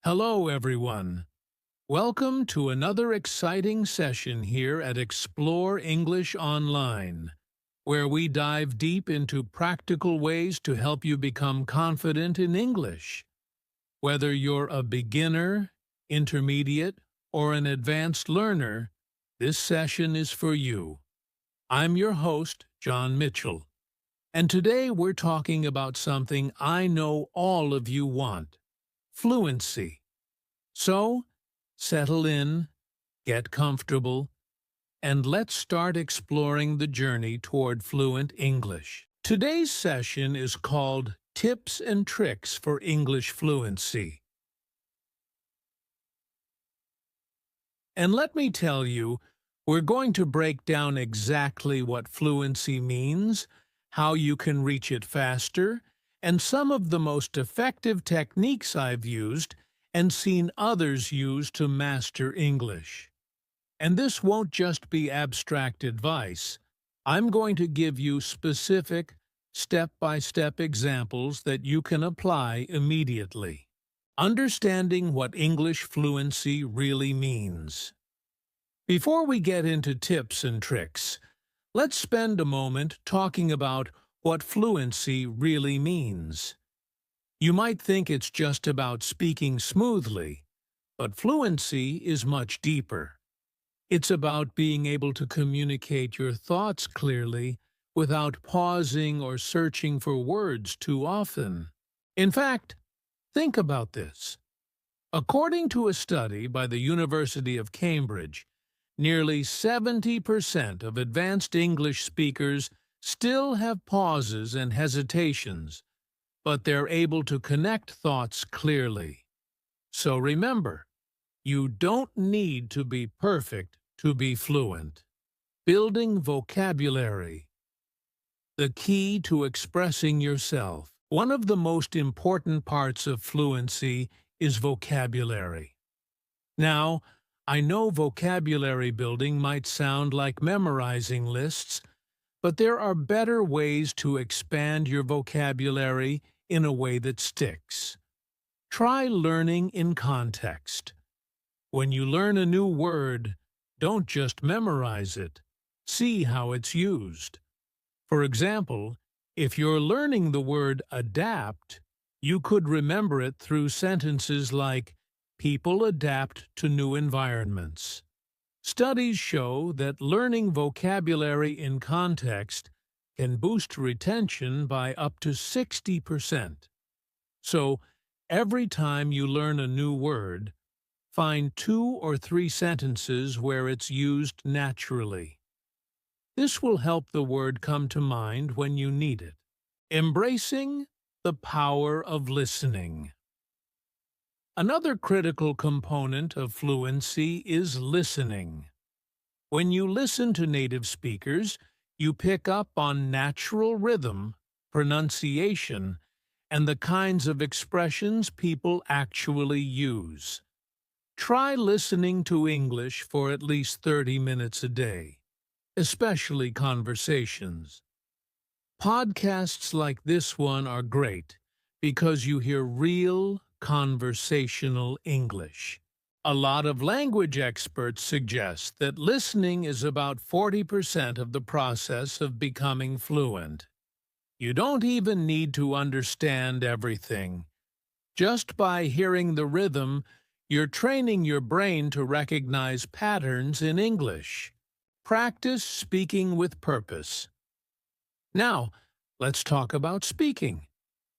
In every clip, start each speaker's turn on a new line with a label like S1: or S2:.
S1: Hello, everyone. Welcome to another exciting session here at Explore English Online, where we dive deep into practical ways to help you become confident in English. Whether you're a beginner, intermediate, or an advanced learner, this session is for you. I'm your host, John Mitchell, and today we're talking about something I know all of you want: fluency. So, settle in, get comfortable, and let's start exploring the journey toward fluent English. Today's session is called Tips and Tricks for English Fluency. And let me tell you, we're going to break down exactly what fluency means, how you can reach it faster, and some of the most effective techniques I've used and seen others use to master English. And this won't just be abstract advice. I'm going to give you specific, step-by-step examples that you can apply immediately. Understanding what English fluency really means. Before we get into tips and tricks, let's spend a moment talking about what fluency really means. You might think it's just about speaking smoothly, but fluency is much deeper. It's about being able to communicate your thoughts clearly without pausing or searching for words too often. In fact, think about this. According to a study by the University of Cambridge, nearly 70% of advanced English speakers still have pauses and hesitations, but they're able to connect thoughts clearly. So remember, you don't need to be perfect to be fluent. Building vocabulary. The key to expressing yourself. One of the most important parts of fluency is vocabulary. Now, I know vocabulary building might sound like memorizing lists, but there are better ways to expand your vocabulary in a way that sticks. Try learning in context. When you learn a new word, don't just memorize it. See how it's used. For example, if you're learning the word adapt, you could remember it through sentences like, "People adapt to new environments." Studies show that learning vocabulary in context can boost retention by up to 60%. So, every time you learn a new word, find 2 or 3 sentences where it's used naturally. This will help the word come to mind when you need it. Embracing the power of listening. Another critical component of fluency is listening. When you listen to native speakers, you pick up on natural rhythm, pronunciation, and the kinds of expressions people actually use. Try listening to English for at least 30 minutes a day, especially conversations. Podcasts like this one are great because you hear real, conversational English. A lot of language experts suggest that listening is about 40% of the process of becoming fluent. You don't even need to understand everything. Just by hearing the rhythm, you're training your brain to recognize patterns in English. Practice speaking with purpose. Now, let's talk about speaking,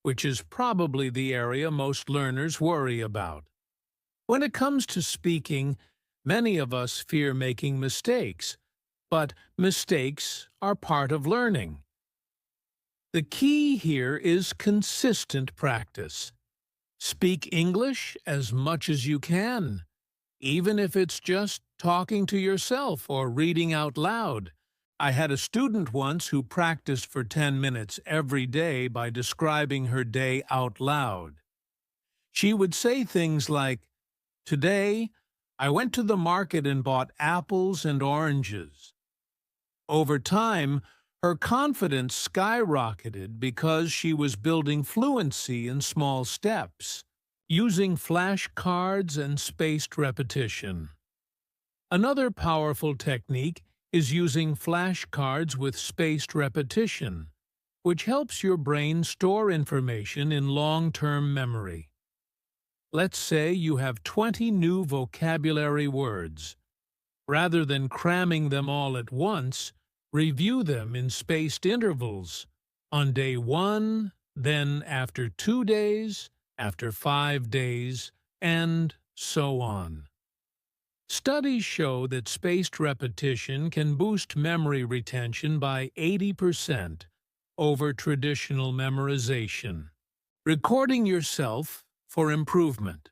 S1: which is probably the area most learners worry about. When it comes to speaking, many of us fear making mistakes, but mistakes are part of learning. The key here is consistent practice. Speak English as much as you can, even if it's just talking to yourself or reading out loud. I had a student once who practiced for 10 minutes every day by describing her day out loud. She would say things like, "Today, I went to the market and bought apples and oranges." Over time, her confidence skyrocketed because she was building fluency in small steps. using flashcards and spaced repetition. Another powerful technique is using flashcards with spaced repetition, which helps your brain store information in long-term memory. Let's say you have 20 new vocabulary words. Rather than cramming them all at once, review them in spaced intervals. On day 1, then after 2 days, after 5 days, and so on. Studies show that spaced repetition can boost memory retention by 80% over traditional memorization. Recording yourself for improvement.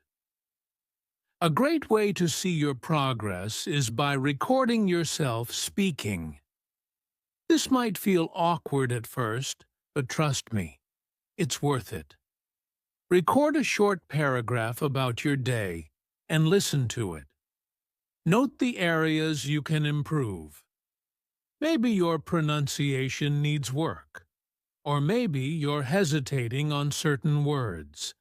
S1: A great way to see your progress is by recording yourself speaking. This might feel awkward at first, but trust me, it's worth it. Record a short paragraph about your day and listen to it. Note the areas you can improve. Maybe your pronunciation needs work, or maybe you're hesitating on certain words.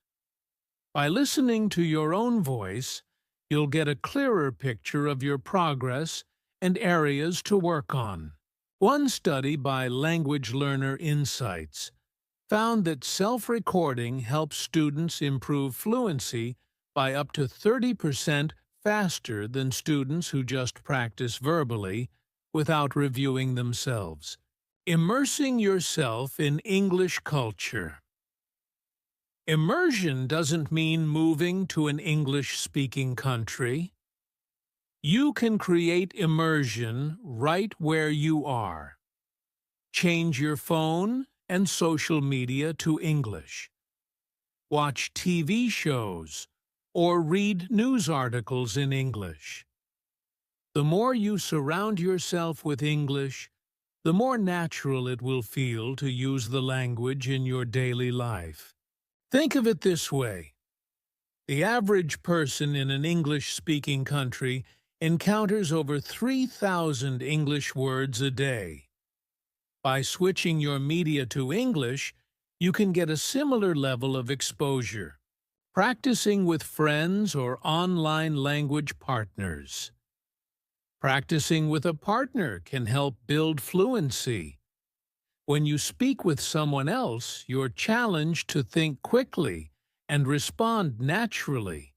S1: By listening to your own voice, you'll get a clearer picture of your progress and areas to work on. One study by Language Learner Insights found that self-recording helps students improve fluency by up to 30% faster than students who just practice verbally without reviewing themselves. Immersing yourself in English culture. Immersion doesn't mean moving to an English-speaking country. You can create immersion right where you are. Change your phone and social media to English. Watch TV shows or read news articles in English. The more you surround yourself with English, the more natural it will feel to use the language in your daily life. Think of it this way. The average person in an English-speaking country encounters over 3,000 English words a day. By switching your media to English, you can get a similar level of exposure, practicing with friends or online language partners. Practicing with a partner can help build fluency. When you speak with someone else, you're challenged to think quickly and respond naturally.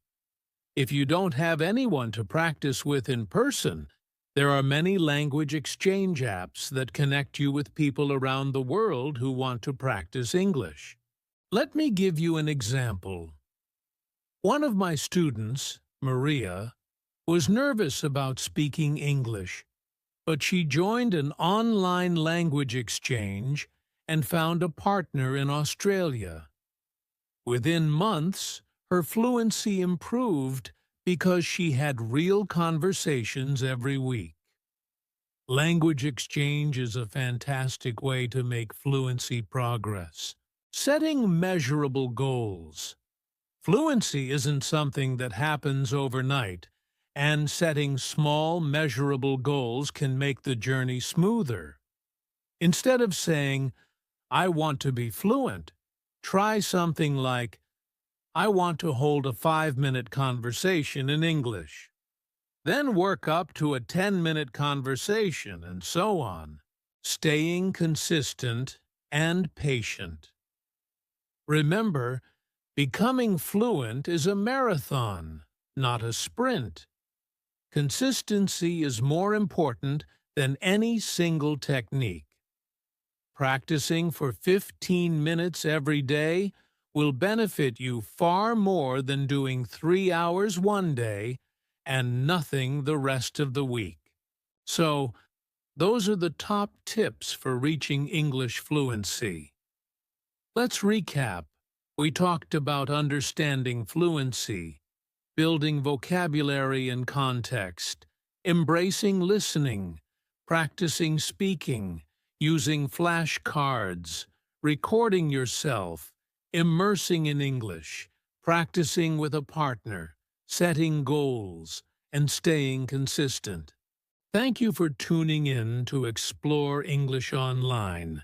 S1: If you don't have anyone to practice with in person, there are many language exchange apps that connect you with people around the world who want to practice English. Let me give you an example. One of my students, Maria, was nervous about speaking English, but she joined an online language exchange and found a partner in Australia. Within months, her fluency improved because she had real conversations every week. Language exchange is a fantastic way to make fluency progress. Setting measurable goals. Fluency isn't something that happens overnight, and setting small, measurable goals can make the journey smoother. Instead of saying, "I want to be fluent," try something like, "I want to hold a 5-minute conversation in English." Then work up to a 10-minute conversation, and so on. Staying consistent and patient. Remember, becoming fluent is a marathon, not a sprint. Consistency is more important than any single technique. Practicing for 15 minutes every day will benefit you far more than doing 3 hours one day and nothing the rest of the week. So, those are the top tips for reaching English fluency. Let's recap. We talked about understanding fluency, building vocabulary and context, embracing listening, practicing speaking, using flashcards, recording yourself, immersing in English, practicing with a partner, setting goals, and staying consistent. Thank you for tuning in to Explore English Online.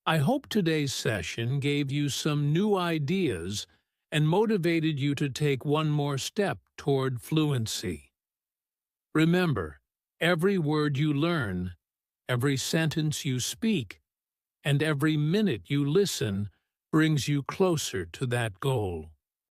S1: I hope today's session gave you some new ideas and motivated you to take one more step toward fluency. Remember, every word you learn, every sentence you speak, and every minute you listen brings you closer to that goal.